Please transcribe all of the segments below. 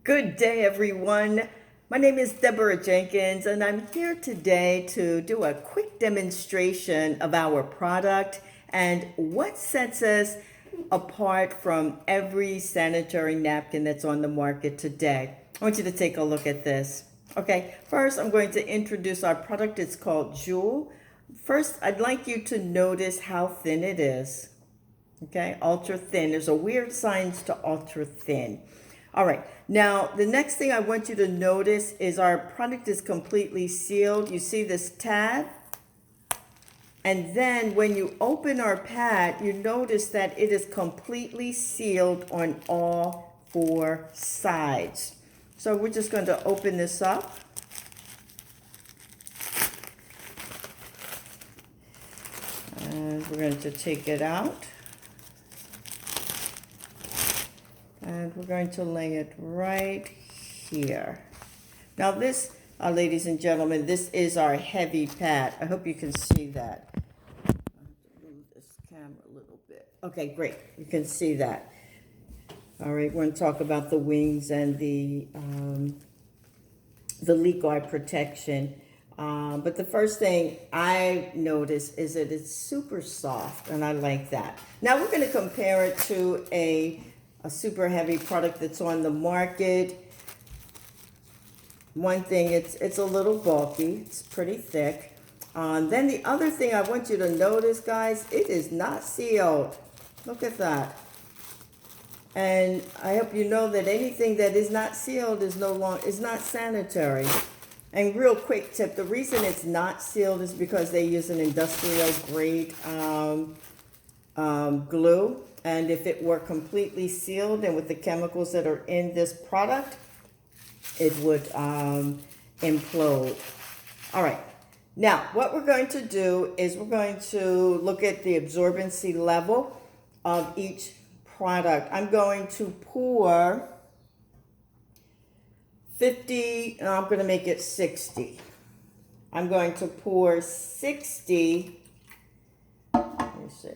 Good day, everyone. My name is Deborah Jenkins, and I'm here today to do a quick demonstration of our product and what sets us apart from every sanitary napkin that's on the market today. I want you to take a look at this. Okay, first I'm going to introduce our product. It's called Jewel. First, I'd like you to notice how thin it is. Okay, ultra thin. There's a weird science to ultra thin. All right, now the next thing I want you to notice is our product is completely sealed. You see this tab? And then when you open our pad, you notice that it is completely sealed on all four sides. So we're just going to open this up. And we're going to take it out. And we're going to lay it right here. Now this, ladies and gentlemen, this is our heavy pad. I hope you can see that. I have to move this camera a little bit. Okay, great. You can see that. All right, we're going to talk about the wings and the leak guard protection. But the first thing I notice is that it's super soft, and I like that. Now we're going to compare it to a super heavy product that's on the market. One thing, it's a little bulky. It's pretty thick. Then the other thing I want you to notice, guys, it is not sealed. Look at that. And I hope you know that anything that is not sealed is not sanitary. And real quick tip, the reason it's not sealed is because they use an industrial grade glue. And if it were completely sealed and with the chemicals that are in this product, it would implode. All right. Now, what we're going to do is we're going to look at the absorbency level of each product. I'm going to pour 50, and I'm going to make it 60. I'm going to pour 60. Let me see.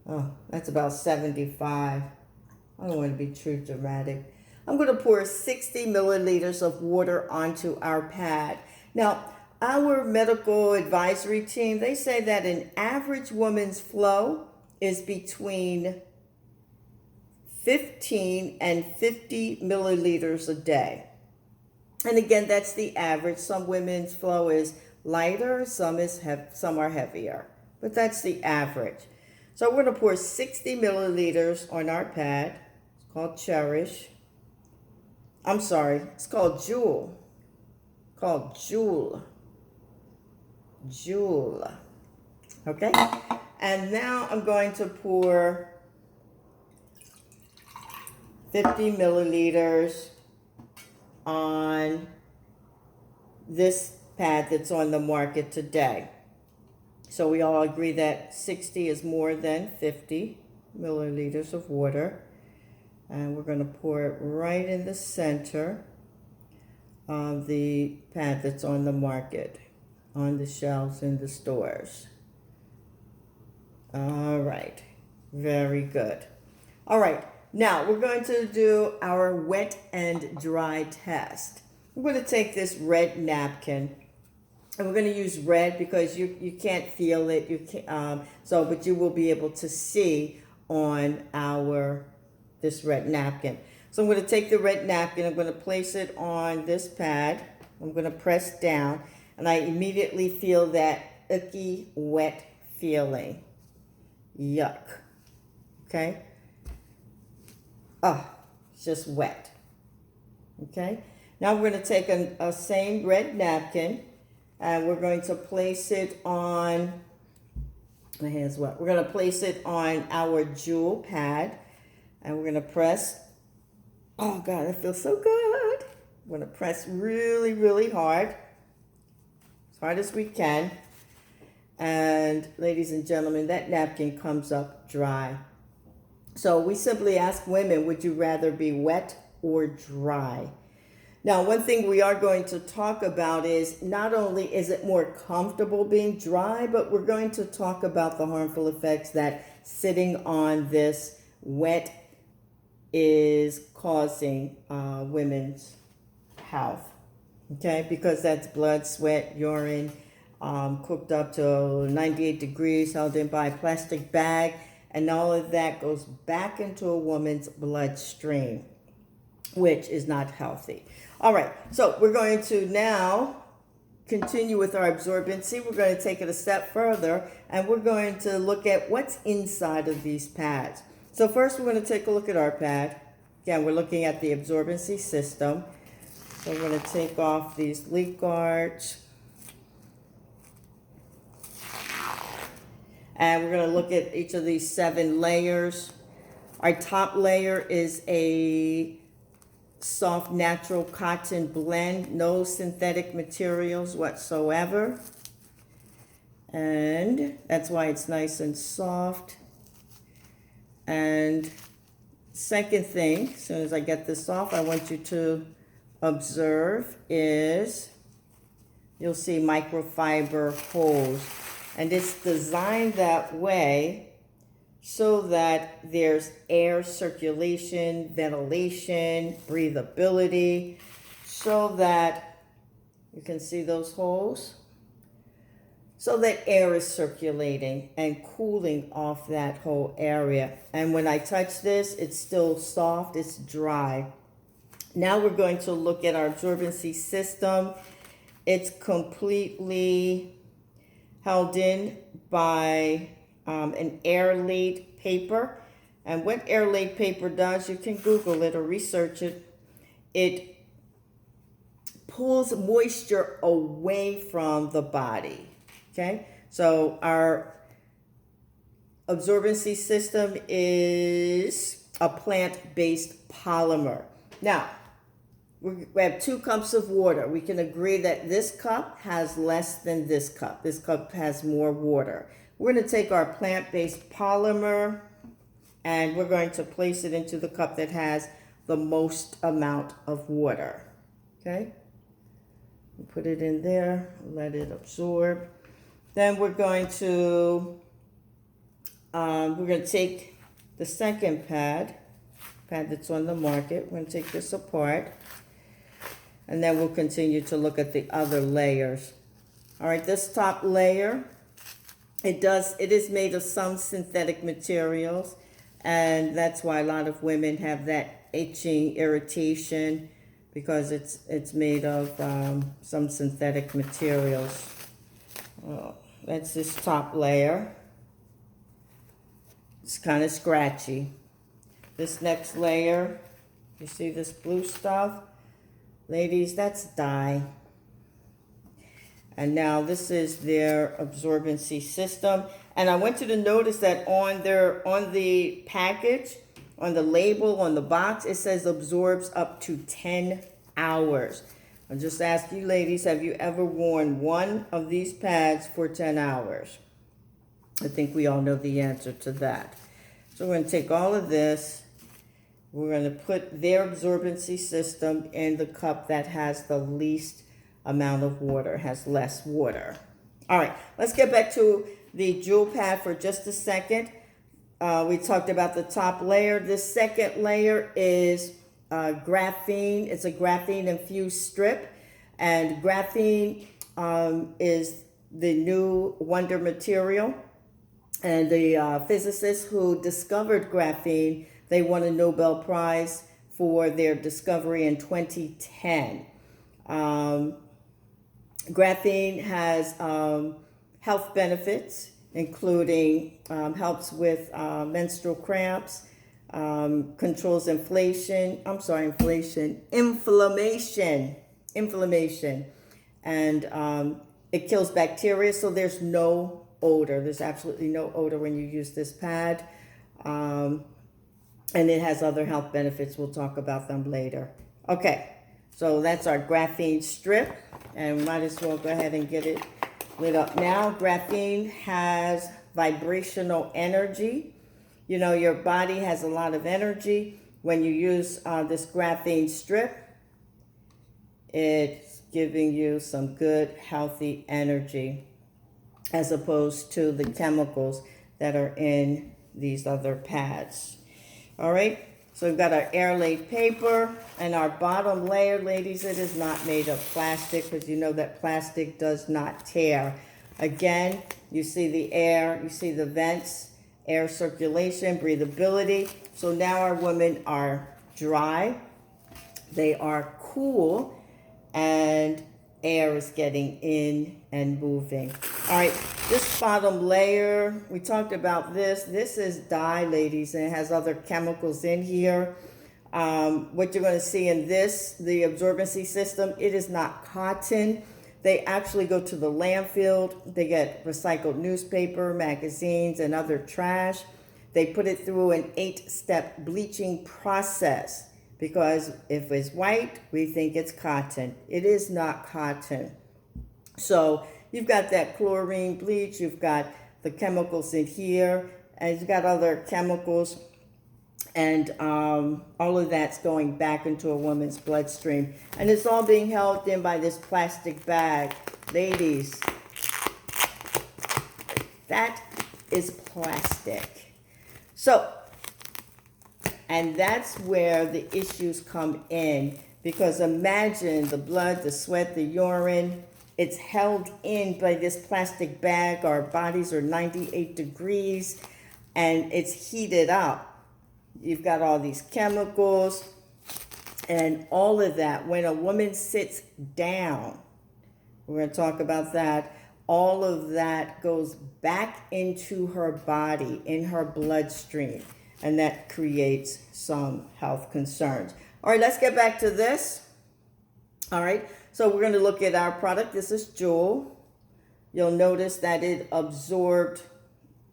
Oh, that's about 75. I don't want to be too dramatic. I'm going to pour 60 milliliters of water onto our pad. Now, our medical advisory team, they say that an average woman's flow is between 15 and 50 milliliters a day. And again, that's the average. Some women's flow is lighter, some are heavier, but that's the average. So we're going to pour 60 milliliters on our pad. It's called Cherish. I'm sorry, it's called Jewel. Jewel. Okay? And now I'm going to pour 50 milliliters on this pad that's on the market today. So we all agree that 60 is more than 50 milliliters of water. And we're going to pour it right in the center of the pad that's on the market, on the shelves in the stores. All right. Very good. All right. Now we're going to do our wet and dry test. We're going to take this red napkin. And we're going to use red because you can't feel it. But you will be able to see on this red napkin. So I'm going to take the red napkin. I'm going to place it on this pad. I'm going to press down, and I immediately feel that icky, wet feeling. Yuck. Okay. Oh, it's just wet. Okay. Now we're going to take a same red napkin. And we're going to place it on, my hands wet. We're going to place it on our Jewel pad. And we're going to press, oh God, that feels so good. We're going to press really, really hard. As hard as we can. And ladies and gentlemen, that napkin comes up dry. So we simply ask women, would you rather be wet or dry? Now, one thing we are going to talk about is not only is it more comfortable being dry, but we're going to talk about the harmful effects that sitting on this wet is causing women's health. Okay, because that's blood, sweat, urine, cooked up to 98 degrees, held in by a plastic bag, and all of that goes back into a woman's bloodstream, which is not healthy. All right, so we're going to now continue with our absorbency. We're going to take it a step further, and we're going to look at what's inside of these pads. So first, we're going to take a look at our pad. Again, we're looking at the absorbency system. So we're going to take off these leak guards. And we're going to look at each of these 7 layers. Our top layer is a soft natural cotton blend, no synthetic materials whatsoever. And that's why it's nice and soft. And second thing, as soon as I get this off, I want you to observe is you'll see microfiber holes. And it's designed that way so that there's air circulation, ventilation, breathability, so that you can see those holes, so that air is circulating and cooling off that whole area. And when I touch this, it's still soft, it's dry. Now we're going to look at our absorbency system. It's completely held in by an air-laid paper. And what air-laid paper does, you can Google it or research it. It pulls moisture away from the body, okay? So our absorbency system is a plant-based polymer. Now, we have 2 cups of water. We can agree that this cup has less than this cup. This cup has more water. We're going to take our plant-based polymer and we're going to place it into the cup that has the most amount of water. Okay? Put it in there, let it absorb. Then we're going to take the second pad that's on the market. We're going to take this apart. And then we'll continue to look at the other layers. All right, this top layer, it is made of some synthetic materials, and that's why a lot of women have that itching, irritation, because it's made of some synthetic materials. That's this top layer. It's kind of scratchy. This next layer, you see this blue stuff? Ladies, that's dye. And now this is their absorbency system. And I want you to notice that on the package, on the label, on the box, it says absorbs up to 10 hours. I'll just ask you ladies, have you ever worn one of these pads for 10 hours? I think we all know the answer to that. So we're going to take all of this. We're going to put their absorbency system in the cup that has the least amount of water, has less water. All right, let's get back to the jewel pad for just a second. We talked about the top layer. This second layer is graphene. It's a graphene infused strip, and graphene is the new wonder material. And the physicists who discovered graphene, they won a Nobel Prize for their discovery in 2010. Graphene has health benefits, including helps with menstrual cramps, controls inflammation, and it kills bacteria, so there's no odor. There's absolutely no odor when you use this pad. And it has other health benefits. We'll talk about them later. Okay, so that's our graphene strip, and we might as well go ahead and get it lit up now. Graphene has vibrational energy. You know, your body has a lot of energy. When you use this graphene strip, it's giving you some good, healthy energy, as opposed to the chemicals that are in these other pads. All right, So we've got our air laid paper and our bottom layer, ladies, it is not made of plastic because you know that plastic does not tear. Again, you see the air, you see the vents, air circulation, breathability. So now our women are dry, they are cool, and air is getting in and moving. All right, this bottom layer, we talked about this. This is dye, ladies, and it has other chemicals in here. What you're going to see in this, the absorbency system, it is not cotton. They actually go to the landfill. They get recycled newspaper, magazines, and other trash. They put it through an 8-step bleaching process. Because if it's white, we think it's cotton. It is not cotton. So you've got that chlorine bleach, you've got the chemicals in here, and you've got other chemicals, and all of that's going back into a woman's bloodstream. And it's all being held in by this plastic bag. Ladies, that is plastic. So, and that's where the issues come in, because imagine the blood, the sweat, the urine, it's held in by this plastic bag. Our bodies are 98 degrees and it's heated up. You've got all these chemicals and all of that. When a woman sits down, we're going to talk about that. All of that goes back into her body, in her bloodstream. And that creates some health concerns. All right, let's get back to this. All right, so we're going to look at our product. This is Jewel. You'll notice that it absorbed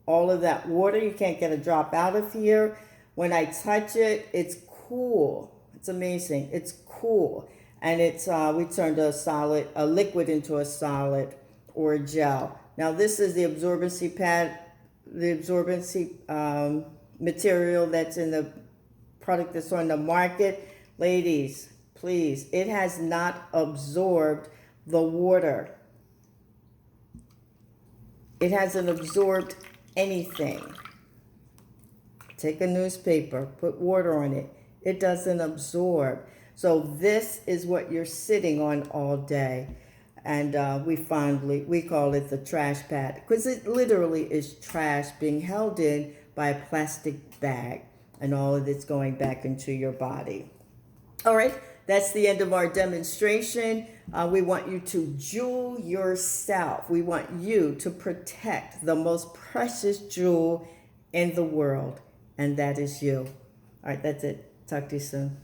all of that water. You can't get a drop out of here. When I touch it, it's cool. It's amazing. It's cool. And it's we turned a liquid into a solid or a gel. Now this is the absorbency pad, the absorbency material that's in the product that's on the market. Ladies, please, it has not absorbed the water. It hasn't absorbed anything. Take a newspaper, put water on it. It doesn't absorb. So this is what you're sitting on all day. And we call it the trash pad, because it literally is trash being held in by a plastic bag, and all of it's going back into your body. All right, that's the end of our demonstration. We want you to jewel yourself. We want you to protect the most precious jewel in the world, and that is you. All right, that's it. Talk to you soon.